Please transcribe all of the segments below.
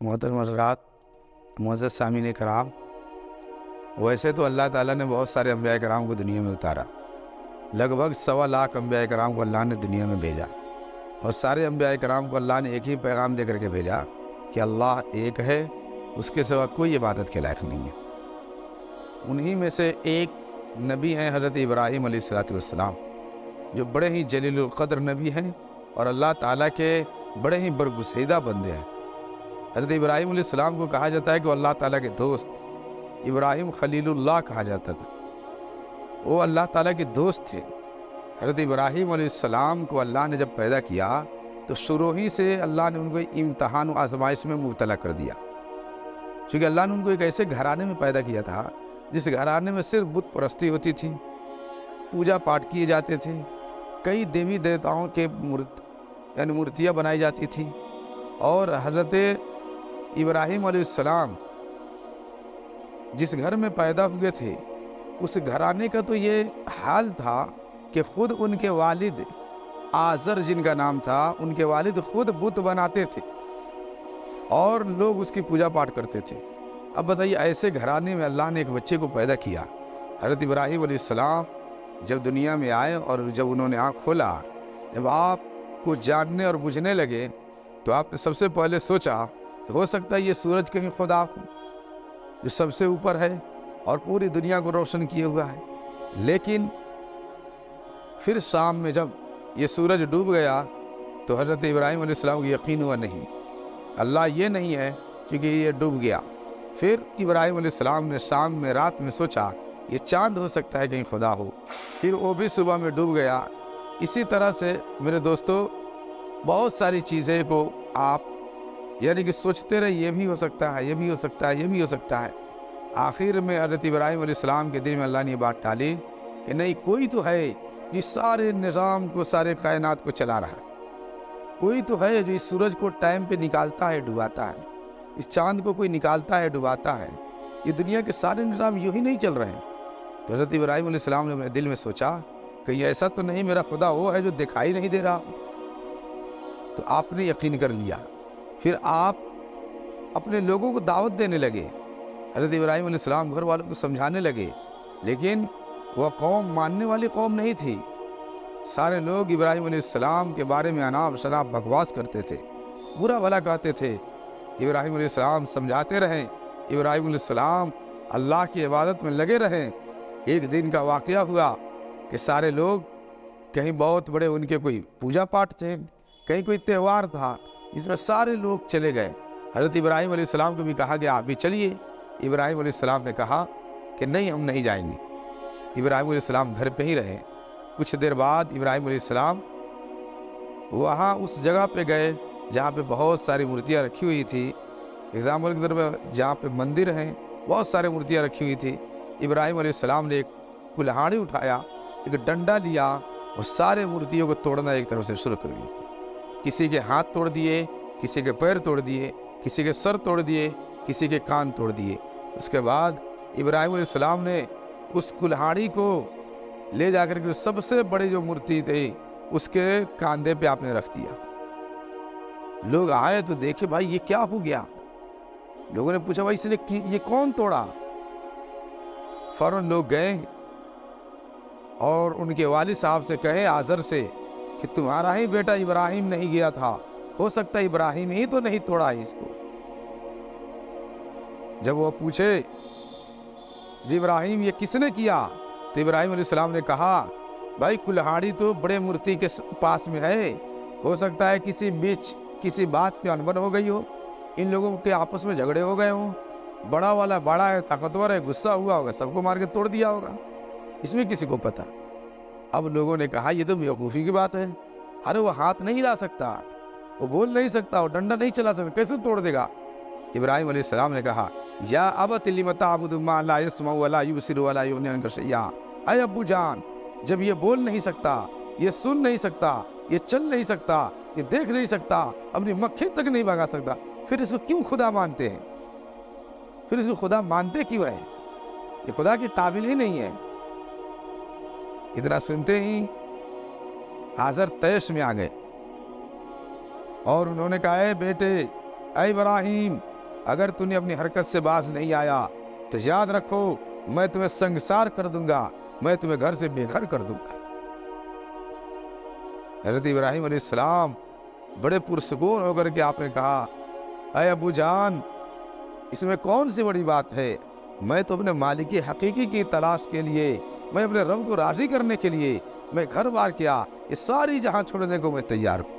محترم حضرات، معزز سامعین کرام، ویسے تو اللہ تعالیٰ نے بہت سارے انبیاء کرام کو دنیا میں اتارا. لگ بھگ 1.25 انبیاء کرام کو اللہ نے دنیا میں بھیجا، اور سارے انبیاء کرام کو اللہ نے ایک ہی پیغام دے کر کے بھیجا کہ اللہ ایک ہے، اس کے سوا کوئی عبادت کے لائق نہیں ہے. انہی میں سے ایک نبی ہیں حضرت ابراہیم علیہ السلام، جو بڑے ہی جلیل القدر نبی ہیں اور اللہ تعالیٰ کے بڑے ہی برگزیدہ بندے ہیں. حضرت ابراہیم علیہ السلام کو کہا جاتا ہے کہ وہ اللہ تعالیٰ کے دوست، ابراہیم خلیل اللہ کہا جاتا تھا، وہ اللہ تعالیٰ کے دوست تھے. حضرت ابراہیم علیہ السلام کو اللہ نے جب پیدا کیا تو شروع ہی سے اللہ نے ان کو امتحان و آزمائش میں مبتلا کر دیا، چونکہ اللہ نے ان کو ایک ایسے گھرانے میں پیدا کیا تھا جس گھرانے میں صرف بت پرستی ہوتی تھی، پوجا پاٹ کیے جاتے تھے، کئی دیوی دیوتاؤں کے مورتیاں بنائی جاتی تھی. اور حضرت ابراہیم علیہ السلام جس گھر میں پیدا ہوئے تھے اس گھرانے کا تو یہ حال تھا کہ خود ان کے والد آزر جن کا نام تھا، ان کے والد خود بت بناتے تھے اور لوگ اس کی پوجا پاٹ کرتے تھے. اب بتائیے، ایسے گھرانے میں اللہ نے ایک بچے کو پیدا کیا. حضرت ابراہیم علیہ السلام جب دنیا میں آئے اور جب انہوں نے آنکھ کھولا، جب آپ کو جاننے اور بوجھنے لگے، تو آپ نے سب سے پہلے سوچا کہ ہو سکتا ہے یہ سورج کہیں خدا ہو جو سب سے اوپر ہے اور پوری دنیا کو روشن کیے ہوا ہے. لیکن پھر شام میں جب یہ سورج ڈوب گیا تو حضرت ابراہیم علیہ السلام کو یقین ہوا نہیں، اللہ یہ نہیں ہے کیونکہ یہ ڈوب گیا. پھر ابراہیم علیہ السلام نے شام میں رات میں سوچا یہ چاند ہو سکتا ہے کہیں خدا ہو، پھر وہ بھی صبح میں ڈوب گیا. اسی طرح سے میرے دوستو، بہت ساری چیزیں کو آپ یعنی کہ سوچتے رہے یہ بھی ہو سکتا ہے، یہ بھی ہو سکتا ہے، یہ بھی ہو سکتا ہے. آخر میں حضرت ابراہیم علیہ السلام کے دل میں اللہ نے یہ بات ڈالی کہ نہیں، کوئی تو ہے جس سارے نظام کو، سارے کائنات کو چلا رہا ہے. کوئی تو ہے جو اس سورج کو ٹائم پہ نکالتا ہے، ڈباتا ہے، اس چاند کو کوئی نکالتا ہے، ڈباتا ہے. یہ دنیا کے سارے نظام یوں ہی نہیں چل رہے ہیں. تو حضرت ابراہیم علیہ السلام نے اپنے دل میں سوچا کہ یہ ایسا تو نہیں میرا خدا وہ ہے جو دکھائی نہیں دے رہا. تو آپ نے یقین کر لیا. پھر آپ اپنے لوگوں کو دعوت دینے لگے. حضرت ابراہیم علیہ السلام گھر والوں کو سمجھانے لگے، لیکن وہ قوم ماننے والی قوم نہیں تھی. سارے لوگ ابراہیم علیہ السلام کے بارے میں اناپ شناپ بکواس کرتے تھے، برا بھلا کہتے تھے. ابراہیم علیہ السلام سمجھاتے رہیں، ابراہیم علیہ السلام اللہ کی عبادت میں لگے رہیں. ایک دن کا واقعہ ہوا کہ سارے لوگ، کہیں بہت بڑے ان کے کوئی پوجا پاٹ تھے، کہیں کوئی تہوار تھا جس میں سارے لوگ چلے گئے. حضرت ابراہیم علیہ السلام کو بھی کہا گیا آپ بھی چلیے. ابراہیم علیہ السلام نے کہا کہ نہیں، ہم نہیں جائیں گے. ابراہیم علیہ السلام گھر پہ ہی رہے. کچھ دیر بعد ابراہیم علیہ السلام وہاں اس جگہ پہ گئے جہاں پہ بہت ساری مورتیاں رکھی ہوئی تھی. ایگزامپل کی طرف جہاں پہ مندر ہیں بہت سارے مورتیاں رکھی ہوئی تھی. ابراہیم علیہ السلام نے ایک کلہاڑی اٹھایا، ایک ڈنڈا لیا اور سارے مورتیوں کو توڑنا ایک طرف سے شروع کر دیا. کسی کے ہاتھ توڑ دیے، کسی کے پیر توڑ دیے، کسی کے سر توڑ دیے، کسی کے کان توڑ دیے. اس کے بعد ابراہیم علیہ السلام نے اس کلہاڑی کو لے جا کر کے سب سے بڑی جو مورتی تھی اس کے کاندھے پہ آپ نے رکھ دیا. لوگ آئے تو دیکھے بھائی یہ کیا ہو گیا. لوگوں نے پوچھا بھائی اس نے یہ کون توڑا؟ فوراً لوگ گئے اور ان کے والد صاحب سے کہے، آزر سے، کہ تمہارا ہی بیٹا ابراہیم نہیں گیا تھا، ہو سکتا ہے ابراہیم ہی تو نہیں توڑا ہے اس کو. جب وہ پوچھے جی ابراہیم یہ کس نے کیا، تو ابراہیم علیہ السلام نے کہا بھائی کلہاڑی تو بڑے مورتی کے پاس میں ہے، ہو سکتا ہے کسی بیچ کسی بات پہ انبن ہو گئی ہو، ان لوگوں کے آپس میں جھگڑے ہو گئے ہوں، بڑا والا بڑا ہے، طاقتور ہے، غصہ ہوا ہوگا، سب کو مار کے توڑ دیا ہوگا، اس میں کسی کو پتا. اب لوگوں نے کہا یہ تو بیوقوفی کی بات ہے، ارے وہ ہاتھ نہیں لا سکتا، وہ بول نہیں سکتا، وہ ڈنڈا نہیں چلا سکتا، کیسے توڑ دے گا؟ ابراہیم علیہ السلام نے کہا یا ابت لم تعبد ما لا يسمع ولا يبصر ولا يغني عنك شيئا. اے ابو جان، جب یہ بول نہیں سکتا، یہ سن نہیں سکتا، یہ چل نہیں سکتا، یہ دیکھ نہیں سکتا، اپنی مکھی تک نہیں بھگا سکتا، پھر اس کو کیوں خدا مانتے ہیں؟ پھر اس کو خدا مانتے کیوں ہے؟ یہ خدا کی قابل ہی نہیں ہے. اتنا سنتے ہی حاضر تیش میں آ گئے اور انہوں نے کہا اے بیٹے، اے ابراہیم اگر تو نے اپنی حرکت سے باز نہیں آیا تو یاد رکھو میں تمہیں سنگسار کر دوں گا، میں تمہیں گھر سے بے گھر کر دوں گا۔ حضرت ابراہیم علیہ السلام بڑے پرسکون ہو کر کے آپ نے کہا اے ابو جان اس میں کون سی بڑی بات ہے، میں تو اپنے مالک حقیقی کی تلاش کے لیے، میں اپنے رب کو راضی کرنے کے لیے میں گھر بار کیا یہ ساری جہاں چھوڑنے کو میں تیار ہوں۔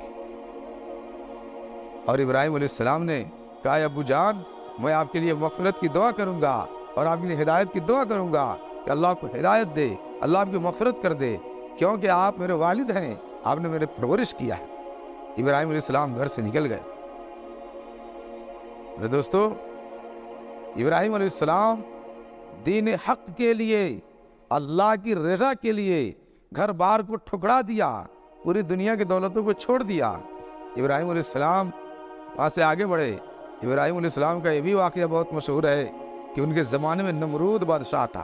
اور ابراہیم علیہ السلام نے کہا ابو جان میں آپ کے لیے مغفرت کی دعا کروں گا اور آپ کے لیے ہدایت کی دعا کروں گا کہ اللہ آپ کو ہدایت دے، اللہ آپ کی مغفرت کر دے، کیونکہ آپ میرے والد ہیں، آپ نے میرے پرورش کیا ہے۔ ابراہیم علیہ السلام گھر سے نکل گئے۔ میرے دوستو ابراہیم علیہ السلام دین حق کے لیے، اللہ کی رضا کے لیے گھر بار کو ٹھکرا دیا، پوری دنیا کی دولتوں کو چھوڑ دیا۔ ابراہیم علیہ السلام وہاں سے آگے بڑھے۔ ابراہیم علیہ السلام کا یہ بھی واقعہ بہت مشہور ہے کہ ان کے زمانے میں نمرود بادشاہ تھا،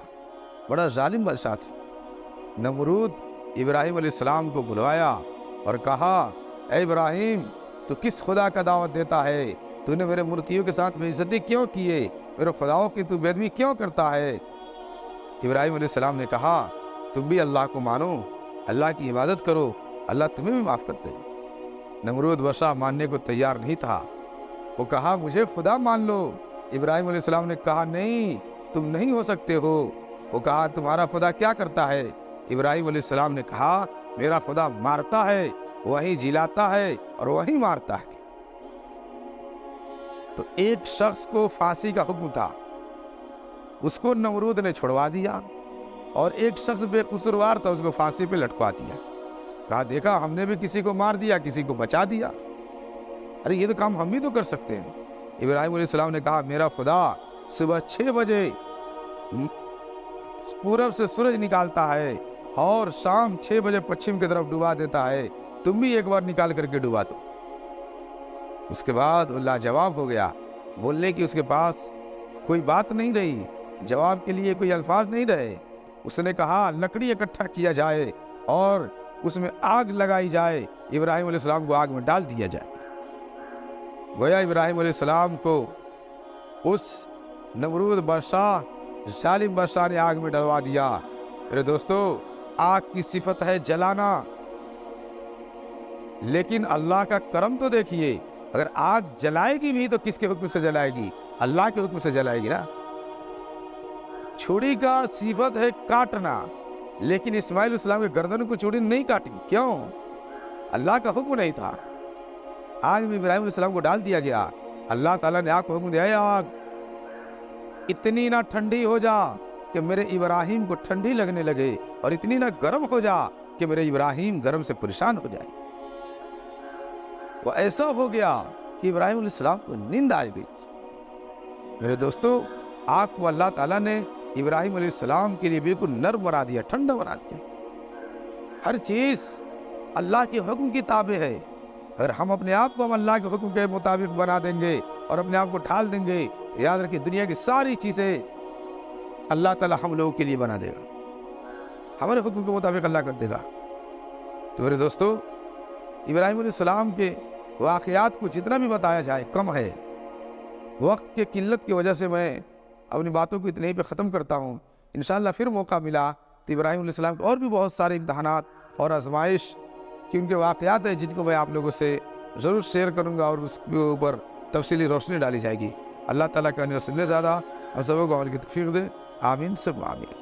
بڑا ظالم بادشاہ تھا۔ نمرود ابراہیم علیہ السلام کو بلوایا اور کہا اے ابراہیم تو کس خدا کا دعوت دیتا ہے، تو نے میرے مورتیوں کے ساتھ بے عزتی کیوں کیے، میرے خداؤں کی تو بے ادبی کیوں کرتا ہے؟ ابراہیم علیہ السلام نے کہا تم بھی اللہ کو مانو، اللہ کی عبادت کرو، اللہ تمہیں بھی معاف کر دے۔ نمرود بادشاہ ماننے کو تیار نہیں تھا، وہ کہا مجھے خدا مان لو۔ ابراہیم علیہ السلام نے کہا نہیں تم نہیں ہو سکتے ہو۔ وہ کہا تمہارا خدا کیا کرتا ہے؟ ابراہیم علیہ السلام نے کہا میرا خدا مارتا ہے، وہی جلاتا ہے اور وہی مارتا ہے۔ تو ایک شخص کو پھانسی کا حکم تھا، اس کو نمرود نے چھڑوا دیا، اور ایک شخص بے قصوروار تھا، اس کو پھانسی پہ لٹکوا دیا۔ کہا دیکھا ہم نے بھی کسی کو مار دیا، کسی کو بچا دیا، ارے یہ تو کام ہم بھی تو کر سکتے ہیں۔ ابراہیم علیہ السلام نے کہا میرا خدا صبح 6 بجے پورب سے سورج نکالتا ہے اور شام 6 بجے پچھم کی طرف ڈوبا دیتا ہے، تم بھی ایک بار نکال کر کے ڈوبا دو۔ اس کے بعد وہ لاجواب ہو گیا، بولنے کی اس کے پاس کوئی بات نہیں رہی، جواب کے لیے کوئی الفاظ نہیں رہے۔ اس نے کہا لکڑی اکٹھا کیا جائے اور اس میں آگ لگائی جائے، ابراہیم علیہ السلام کو آگ میں ڈال دیا جائے۔ گویا ابراہیم علیہ السلام کو اس نمرود بادشاہ، ظالم بادشاہ نے آگ میں ڈلوا دیا۔ میرے دوستو آگ کی صفت ہے جلانا، لیکن اللہ کا کرم تو دیکھیے، اگر آگ جلائے گی بھی تو کس کے حکم سے جلائے گی؟ اللہ کے حکم سے جلائے گی نا۔ چھری کا صفت ہے کاٹنا، لیکن اسماعیل علیہ السلام کے گردن کو چھری نہیں کاٹی، کیوں؟ اللہ کا حکم نہیں تھا۔ آگ میں ابراہیم علیہ السلام کو ڈال دیا گیا۔ اللہ تعالیٰ نے آگ کو حکم دیا ہے آگ اتنی نہ ٹھنڈی ہو جا کہ میرے ابراہیم کو ٹھنڈی لگنے لگے، اور اتنی نہ گرم ہو جا کہ میرے ابراہیم گرم سے پریشان ہو جائے۔ وہ ایسا ہو گیا کہ ابراہیم علیہ السلام کو نیند آ گئی۔ میرے دوستو آگ کو اللہ تعالیٰ نے ابراہیم علیہ السلام کے لیے بالکل نرم بنا دیا، ٹھنڈا بنا دیا۔ ہر چیز اللہ کے حکم کی تابع ہے۔ اگر ہم اپنے آپ کو اللہ کے حکم کے مطابق بنا دیں گے اور اپنے آپ کو ڈھال دیں گے تو یاد رکھیں دنیا کی ساری چیزیں اللہ تعالیٰ ہم لوگوں کے لیے بنا دے گا، ہمارے حکم کے مطابق اللہ کر دے گا۔ تو میرے دوستو ابراہیم علیہ السلام کے واقعات کو جتنا بھی بتایا جائے کم ہے، وقت کے قلت کی وجہ سے میں اپنی باتوں کو اتنے ہی پہ ختم کرتا ہوں۔ انشاءاللہ پھر موقع ملا تو ابراہیم علیہ السلام کے اور بھی بہت سارے امتحانات اور آزمائش کہ ان کے واقعات ہیں جن کو میں آپ لوگوں سے ضرور شیئر کروں گا، اور اس کے اوپر تفصیلی روشنی ڈالی جائے گی۔ اللہ تعالیٰ کا نصیب زیادہ ہم سب کو عمل کی توفیق دے، آمین سب آمین۔